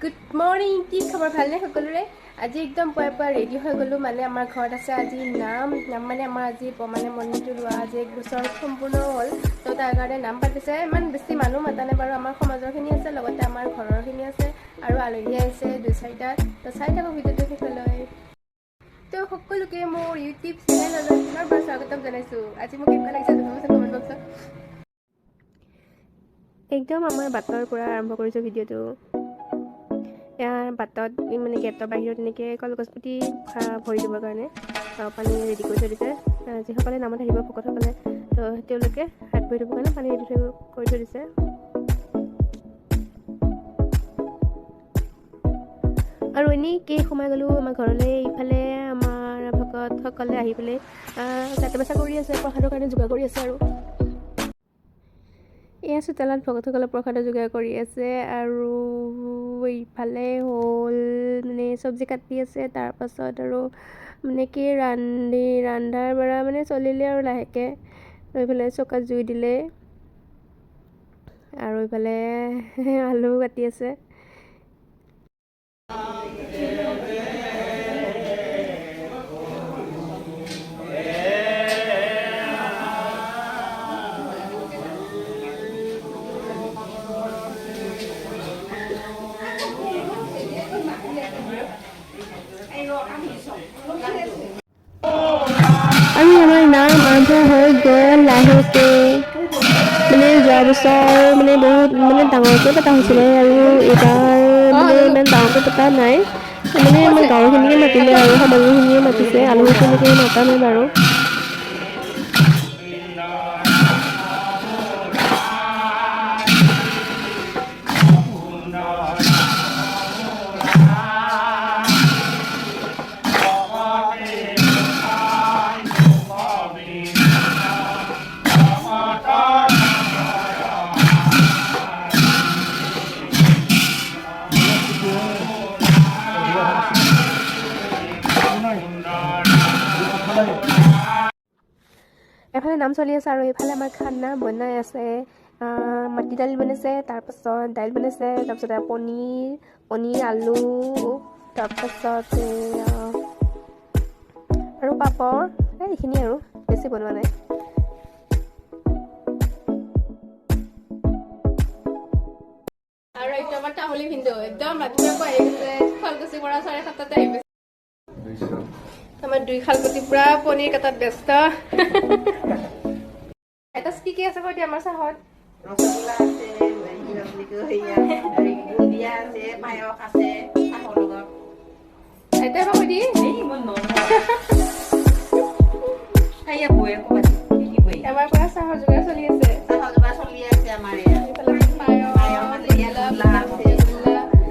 Good morning. কি খবৰ? ভালনে সকলোৰে? আজি একদম পুৱা ৰেডি হৈ গ'লোঁ। মানে আমাৰ ঘৰত আছে আজি নাম মানে আমাৰ আজি মানে মন্দিৰটো লোৱা আজি 1 বছৰ সম্পূৰ্ণ হ'ল। তো তাৰ কাৰণে নাম পাতিছে। ইমান বেছি মানুহ মাতা নাই বাৰু। আমাৰ সমাজৰখিনি আছে, লগতে আমাৰ ঘৰৰখিনি আছে আৰু আলহী আহিছে 2-4টা। তো চাই থাকক ভিডিঅ'টো শেষলৈ। তো সকলোকে মোৰ ইউটিউব চেনেললৈ পুনৰ বাৰ স্বাগতম জনাইছোঁ। আজি মোক কেনেকুৱা লাগিছে জনাবচোন কমেণ্ট বক্সত। একদম আমাৰ বাটৰ পৰা আৰম্ভ কৰিছোঁ ভিডিঅ'টো। ইয়াৰ বাটত মানে গেটৰ বাহিৰত এনেকৈ কলগছপুতি ভৰি দিবৰ কাৰণে পানী ৰেডি কৰি থৈ দিছে। যিসকলে নামত আহিব ভকতসকলে, তো তেওঁলোকে হাত ভৰি ধুবৰ কাৰণে পানী ৰেডি কৰি থৈ দিছে। আৰু এনেই সোমাই গ'লোঁ আমাৰ ঘৰলৈ। ইফালে আমাৰ ভকতসকলে আহি পেলাই গাঁত বেচা কৰি আছে, প্ৰসাদৰ কাৰণে যোগাৰ কৰি আছে। আৰু এয়া চোতালত ভকতসকলে প্ৰসাদৰ যোগাৰ কৰি আছে। আৰু ইফালে হ'ল মানে চব্জি কাটি আছে। তাৰপাছত আৰু মানে ৰন্ধাৰ পৰা মানে চলিলে আৰু লাহেকৈ এইফালে চৌকাত জুই দিলে আৰু এইফালে আলু কাটি আছে। আৰু আমাৰ নাম আৰম্ভ হৈ গ'ল লাহেকৈ। মানে যোৱা বছৰ মানে বহুত মানে ডাঙৰকৈ পতা হৈছিলে, আৰু এইবাৰ মানে ইমান ডাঙৰকৈ পতা নাই। মানে আমাৰ গাঁৱৰখিনিয়ে মাতিলে আৰু সমাজৰখিনিয়ে মাতিছে, আলহী তেনেকৈ মাতা নাই বাৰু। এফালে নাম চলি আছে আৰু এইফালে আমাৰ খানা বনাই আছে। মাটি দাইল বনাইছে, তাৰপাছত দাইল বনাইছে, তাৰপাছত পনীৰ আলু, তাৰপাছত আৰু পাপৰ, এইখিনি আৰু বেছি বনোৱা নাই। আৰু এইটো আমাৰ তাহলি ভিন্দু একদম ৰাতিপুৱা আহি গৈছে। শুৱালকুছিৰ পৰা 7:30 আহি গৈছে। আমাৰ 2 খালপতি পুৰা পনীৰ কাটাত ব্যস্ত। এটা কি আছে কৈ দিয়া আমাৰ চাহত? ৰসগোল্লা আছে, বুন্দিয়া আছে, পায়স আছে, চাহৰ লগত। এটা এবাৰ কৈ দিয়ে। এবাৰ পৰা চাহৰ যোগাৰ চলি আছে। চাহৰ যোগাৰ চলি আছে আমাৰ ইয়াত। পায়স আছে, ৰসগোল্লা আছে।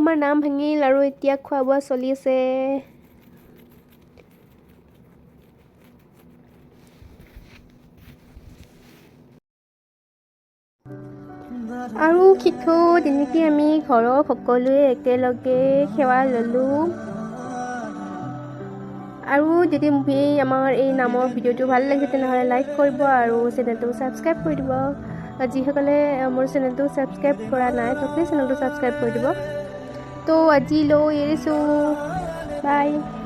আমাৰ নাম ভাঙিল আৰু এতিয়া খোৱা বোৱা চলি আছে। আৰু তেনেকৈ আমি ঘৰৰ সকলোৱে একেলগে সেৱা ল'লোঁ। আৰু যদি আমাৰ এই নামৰ ভিডিঅ'টো ভাল লাগিছে তেনেহ'লে লাইক কৰিব আৰু চেনেলটো ছাবস্ক্ৰাইব কৰি দিব। যিসকলে মোৰ চেনেলটো ছাবস্ক্ৰাইব কৰা নাই তো প্লিজ চেনেলটো ছাবস্ক্ৰাইব কৰি দিব। তো আজিলৈ এৰিছোঁ, বাই। বাই